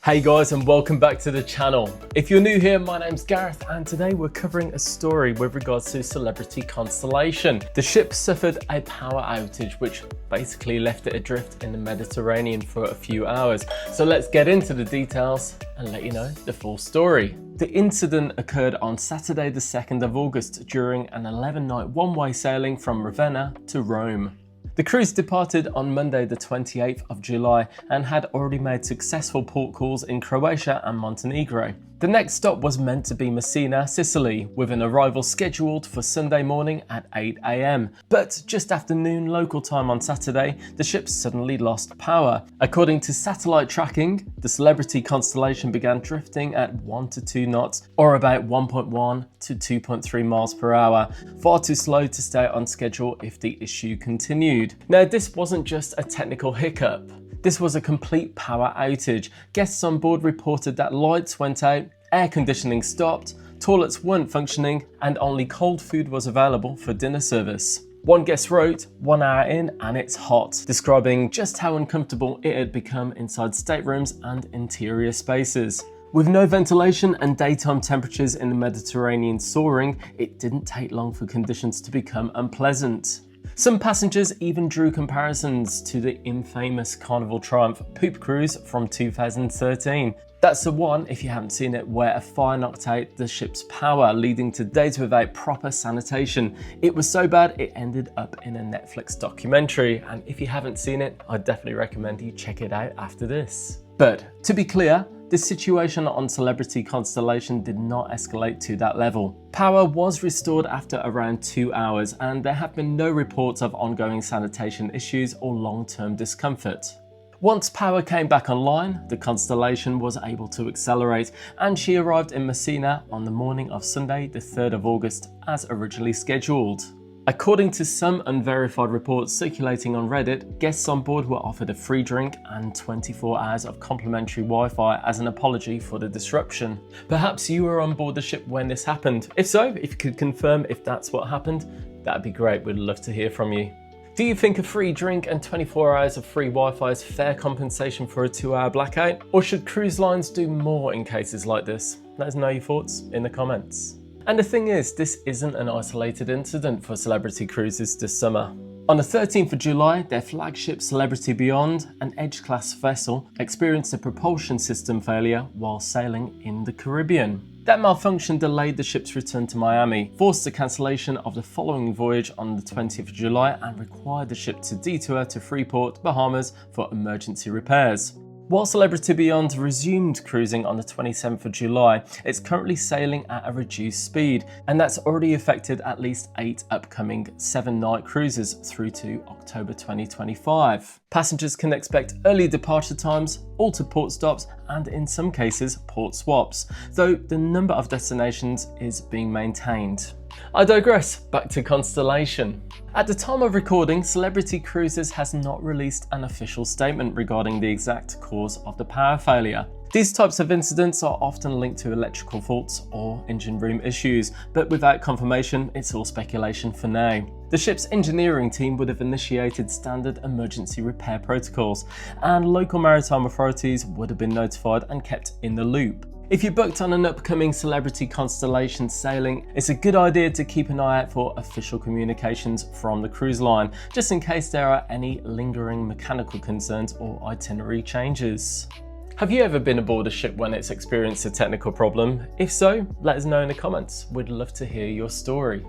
Hey guys, and welcome back to the channel. If you're new here, my name's Gareth, and today we're covering a story with regards to Celebrity Constellation. The ship suffered a power outage which basically left it adrift in the Mediterranean for a few hours. So let's get into the details and let you know the full story. The incident occurred on Saturday the 2nd of August during an 11-night one-way sailing from Ravenna to Rome. The cruise departed on Monday the 28th of July and had already made successful port calls in Croatia and Montenegro. The next stop was meant to be Messina, Sicily, with an arrival scheduled for Sunday morning at 8 AM. But just after noon local time on Saturday, the ship suddenly lost power. According to satellite tracking, the Celebrity Constellation began drifting at 1 to 2 knots, or about 1.1 to 2.3 miles per hour, far too slow to stay on schedule if the issue continued. Now, this wasn't just a technical hiccup. This was a complete power outage. Guests on board reported that lights went out, air conditioning stopped, toilets weren't functioning, and only cold food was available for dinner service. One guest wrote, "1 hour in and it's hot," describing just how uncomfortable it had become inside staterooms and interior spaces. With no ventilation and daytime temperatures in the Mediterranean soaring, it didn't take long for conditions to become unpleasant. Some passengers even drew comparisons to the infamous Carnival Triumph poop cruise from 2013. That's the one, if you haven't seen it, where a fire knocked out the ship's power, leading to days without proper sanitation. It was so bad it ended up in a Netflix documentary, and if you haven't seen it, I definitely recommend you check it out after this. But to be clear, the situation on Celebrity Constellation did not escalate to that level. Power was restored after around 2 hours, and there have been no reports of ongoing sanitation issues or long-term discomfort. Once power came back online, the Constellation was able to accelerate, and she arrived in Messina on the morning of Sunday, the 3rd of August, as originally scheduled. According to some unverified reports circulating on Reddit, guests on board were offered a free drink and 24 hours of complimentary Wi-Fi as an apology for the disruption. Perhaps you were on board the ship when this happened. If so, if you could confirm if that's what happened, that'd be great. We'd love to hear from you. Do you think a free drink and 24 hours of free Wi-Fi is fair compensation for a 2-hour blackout? Or should cruise lines do more in cases like this? Let us know your thoughts in the comments. And the thing is, this isn't an isolated incident for Celebrity Cruises this summer. On the 13th of July, their flagship Celebrity Beyond, an Edge-class vessel, experienced a propulsion system failure while sailing in the Caribbean. That malfunction delayed the ship's return to Miami, forced the cancellation of the following voyage on the 20th of July, and required the ship to detour to Freeport, Bahamas for emergency repairs. While Celebrity Beyond resumed cruising on the 27th of July, it's currently sailing at a reduced speed, and that's already affected at least 8 upcoming 7-night cruises through to October 2025. Passengers can expect early departure times, altered port stops, and in some cases port swaps, though the number of destinations is being maintained. I digress, back to Constellation. At the time of recording, Celebrity Cruises has not released an official statement regarding the exact cause of the power failure. These types of incidents are often linked to electrical faults or engine room issues, but without confirmation, it's all speculation for now. The ship's engineering team would have initiated standard emergency repair protocols, and local maritime authorities would have been notified and kept in the loop. If you're booked on an upcoming Celebrity Constellation sailing, it's a good idea to keep an eye out for official communications from the cruise line, just in case there are any lingering mechanical concerns or itinerary changes. Have you ever been aboard a ship when it's experienced a technical problem? If so, let us know in the comments. We'd love to hear your story.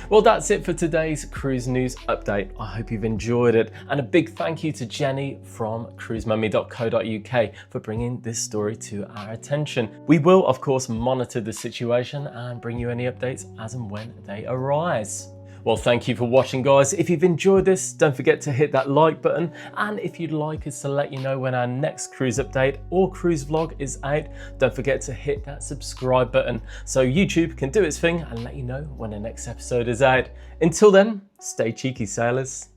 Well, that's it for today's cruise news update. I hope you've enjoyed it, and a big thank you to Jenny from cruisemummy.co.uk for bringing this story to our attention. We will, of course, monitor the situation and bring you any updates as and when they arise. Well, thank you for watching, guys. If you've enjoyed this, don't forget to hit that like button. And if you'd like us to let you know when our next cruise update or cruise vlog is out, don't forget to hit that subscribe button so YouTube can do its thing and let you know when the next episode is out. Until then, stay cheeky, sailors.